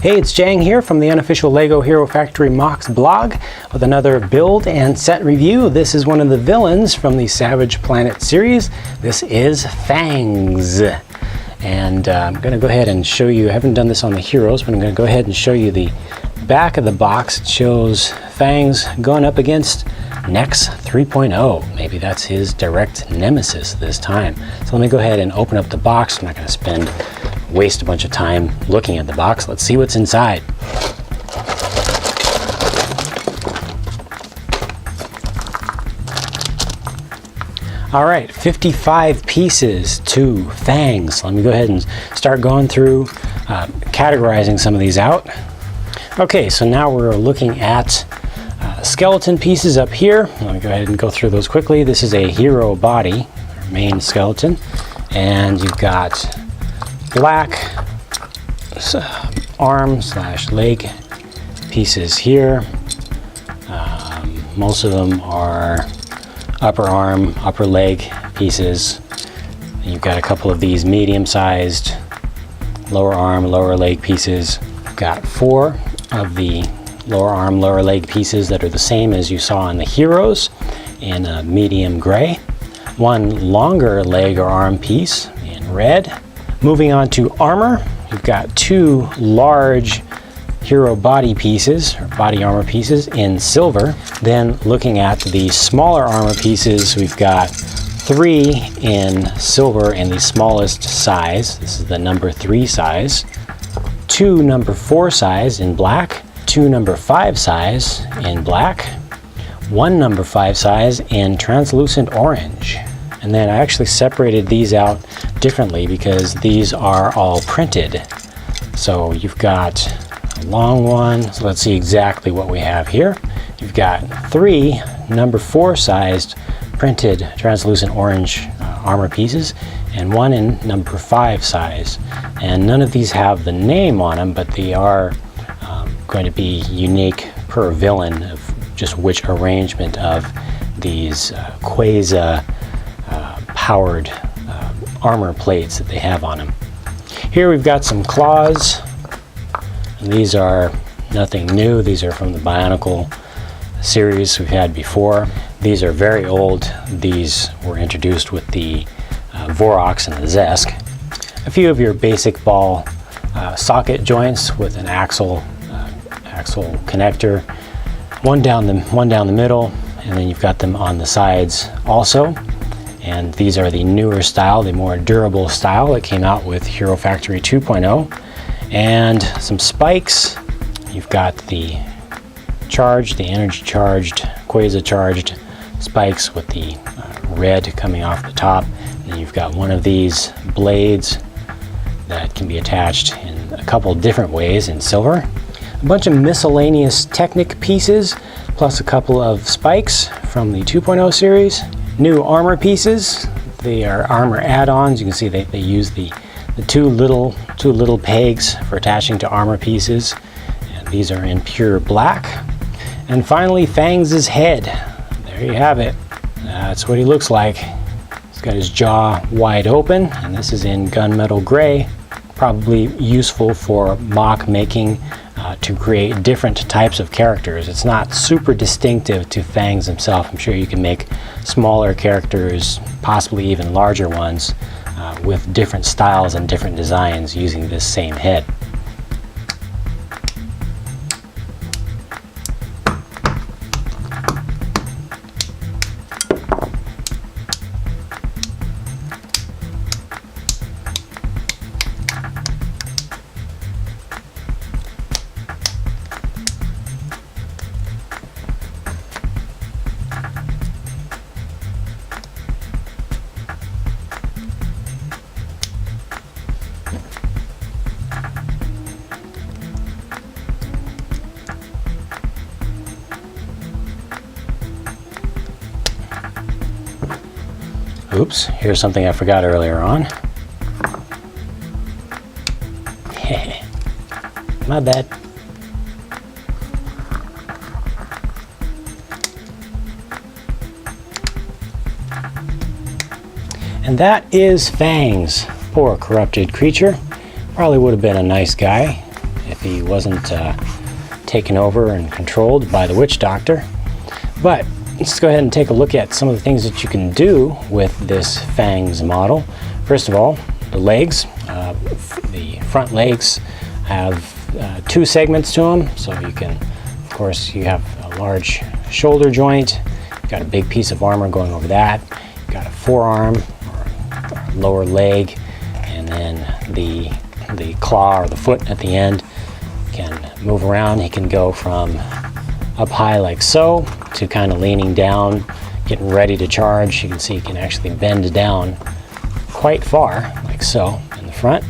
Hey, it's Jang here from the unofficial LEGO Hero Factory Mocks blog with another build and set review. This is one of the villains from the Savage Planet series. This is Fangz. And I'm going to go ahead and show you, I haven't done this on the heroes, but I'm going to go ahead and show you the back of the box. It shows Fangz going up against Nex 3.0. Maybe that's his direct nemesis this time. So let me go ahead and open up the box. I'm not going to waste a bunch of time looking at the box. Let's see what's inside. All right, 55 pieces to Fangz. Let me go ahead and start going through, categorizing some of these out. Okay, so now we're looking at skeleton pieces up here. Let me go ahead and go through those quickly. This is a hero body, our main skeleton, and you've got black arm / leg pieces here. Most of them are upper arm, upper leg pieces. You've got a couple of these medium-sized lower arm, lower leg pieces. You've got 4 of the lower arm, lower leg pieces that are the same as you saw in the heroes in medium gray. 1 longer leg or arm piece in red. Moving on to armor, you've got 2 large hero body pieces, or body armor pieces in silver. Then looking at the smaller armor pieces, we've got 3 in silver in the smallest size. This is the number 3 size. 2 number 4 size in black. 2 number 5 size in black. 1 number 5 size in translucent orange. And then I actually separated these out differently because these are all printed. So you've got a long one. So let's see exactly what we have here. You've got 3 number 4 sized printed translucent orange armor pieces and 1 in number 5 size. And none of these have the name on them, but they are going to be unique per villain of just which arrangement of these Quasar powered armor plates that they have on them. Here we've got some claws, and these are nothing new. These are from the Bionicle series we've had before. These are very old. These were introduced with the Vorox and the Zesk. A few of your basic ball socket joints with an axle connector, one down the middle, and then you've got them on the sides also. And these are the newer style, the more durable style that came out with Hero Factory 2.0. And some spikes. You've got the energy charged, Quasar charged spikes with the red coming off the top. And you've got one of these blades that can be attached in a couple different ways in silver. A bunch of miscellaneous Technic pieces, plus a couple of spikes from the 2.0 series. New armor pieces. They are armor add-ons. You can see they use the two little pegs for attaching to armor pieces. And these are in pure black. And finally, Fangz's head. There you have it. That's what he looks like. He's got his jaw wide open, and this is in gunmetal gray. Probably useful for mock making to create different types of characters. It's not super distinctive to Fangz himself. I'm sure you can make smaller characters, possibly even larger ones, with different styles and different designs using this same head. Oops, here's something I forgot earlier on. My bad. And that is Fangz. Poor corrupted creature. Probably would have been a nice guy if he wasn't taken over and controlled by the witch doctor. But let's go ahead and take a look at some of the things that you can do with this Fangz model. First of all, the legs. The front legs have 2 segments to them, so you can, of course, you have a large shoulder joint. You've got a big piece of armor going over that. You've got a forearm or lower leg, and then the claw or the foot at the end can move around. He can go from up high like so to kind of leaning down, getting ready to charge. You can see he can actually bend down quite far like so in the front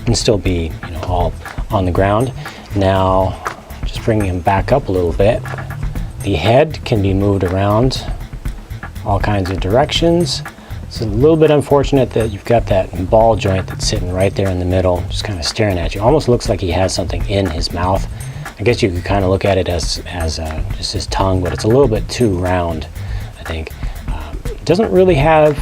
and still be, you know, all on the ground. Now, just bringing him back up a little bit, the head can be moved around all kinds of directions. It's a little bit unfortunate that you've got that ball joint that's sitting right there in the middle, just kind of staring at you. Almost looks like he has something in his mouth. I guess you could kind of look at it as just his tongue, but it's a little bit too round, I think. It doesn't really have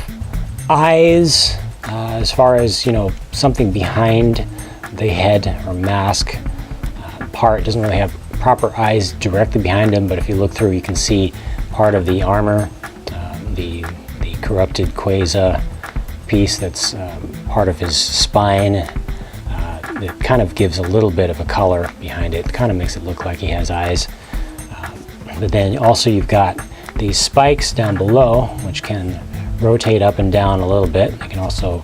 eyes as far as, you know, something behind the head or mask part. It doesn't really have proper eyes directly behind him, but if you look through, you can see part of the armor, the corrupted Quasar piece that's part of his spine. It kind of gives a little bit of a color behind it. It kind of makes it look like he has eyes. But then also you've got these spikes down below, which can rotate up and down a little bit. They can also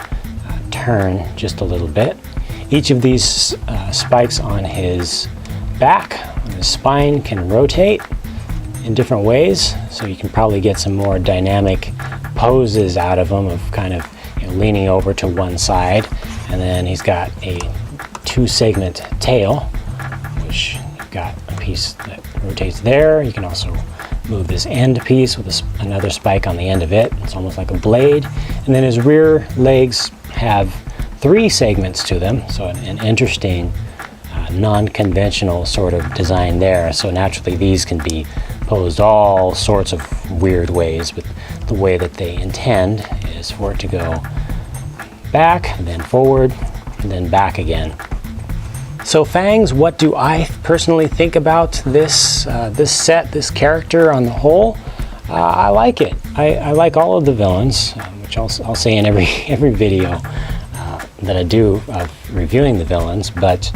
turn just a little bit. Each of these spikes on his back, on his spine, can rotate in different ways, so you can probably get some more dynamic poses out of him, of kind of, you know, leaning over to one side. And then he's got a 2-segment tail, which you've got a piece that rotates there. You can also move this end piece with another spike on the end of it. It's almost like a blade. And then his rear legs have 3 segments to them, so an interesting non-conventional sort of design there. So naturally these can be posed all sorts of weird ways, but the way that they intend is for it to go back, and then forward, and then back again. So Fangz, what do I personally think about this this set, this character on the whole? I like it. I like all of the villains, which I'll say in every video that I do of reviewing the villains, but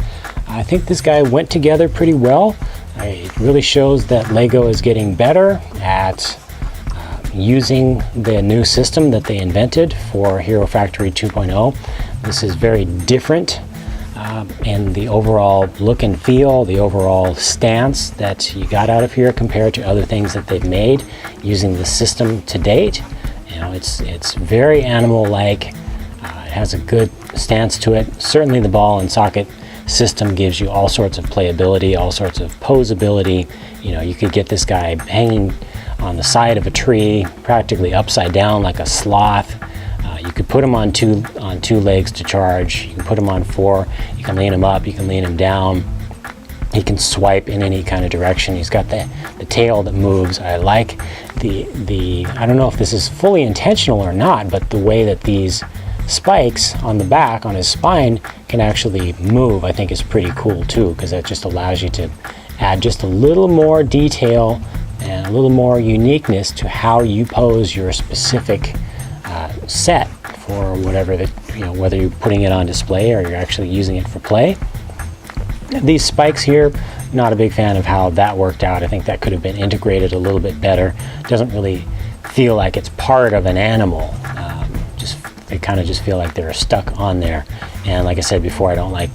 I think this guy went together pretty well. It really shows that LEGO is getting better at using the new system that they invented for Hero Factory 2.0. This is very different in the overall look and feel, the overall stance that you got out of here compared to other things that they've made using the system to date. You know, it's very animal-like. It has a good stance to it. Certainly the ball and socket system gives you all sorts of playability, all sorts of posability. You know, you could get this guy hanging on the side of a tree, practically upside down like a sloth. You could put him on two legs to charge. You can put him on 4. You can lean him up. You can lean him down. He can swipe in any kind of direction. He's got the tail that moves. I like the I don't know if this is fully intentional or not, but the way that these spikes on the back, on his spine, can actually move, I think is pretty cool too, because that just allows you to add just a little more detail and a little more uniqueness to how you pose your specific set for whatever that, you know, whether you're putting it on display or you're actually using it for play. These spikes here, not a big fan of how that worked out. I think that could have been integrated a little bit better. It doesn't really feel like it's part of an animal. They kind of just feel like they're stuck on there. And like I said before, I don't like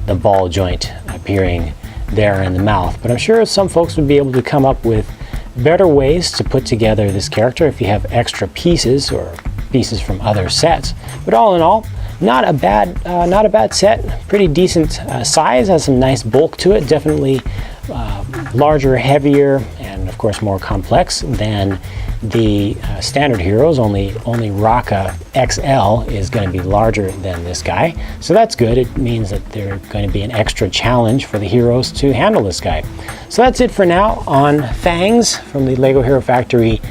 the ball joint appearing there in the mouth. But I'm sure some folks would be able to come up with better ways to put together this character if you have extra pieces or pieces from other sets. But all in all, not a bad set. Pretty decent size. Has some nice bulk to it. Definitely larger, heavier, and of course more complex than the standard heroes. Only Raka XL is going to be larger than this guy, so that's good. It means that there's going to be an extra challenge for the heroes to handle this guy. So that's it for now on Fangz from the LEGO Hero Factory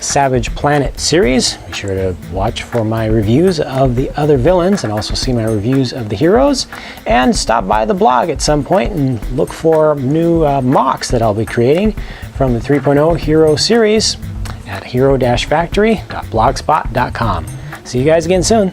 Savage Planet series. Be sure to watch for my reviews of the other villains and also see my reviews of the heroes. And stop by the blog at some point and look for new mocks that I'll be creating from the 3.0 Hero series at hero-factory.blogspot.com. See you guys again soon.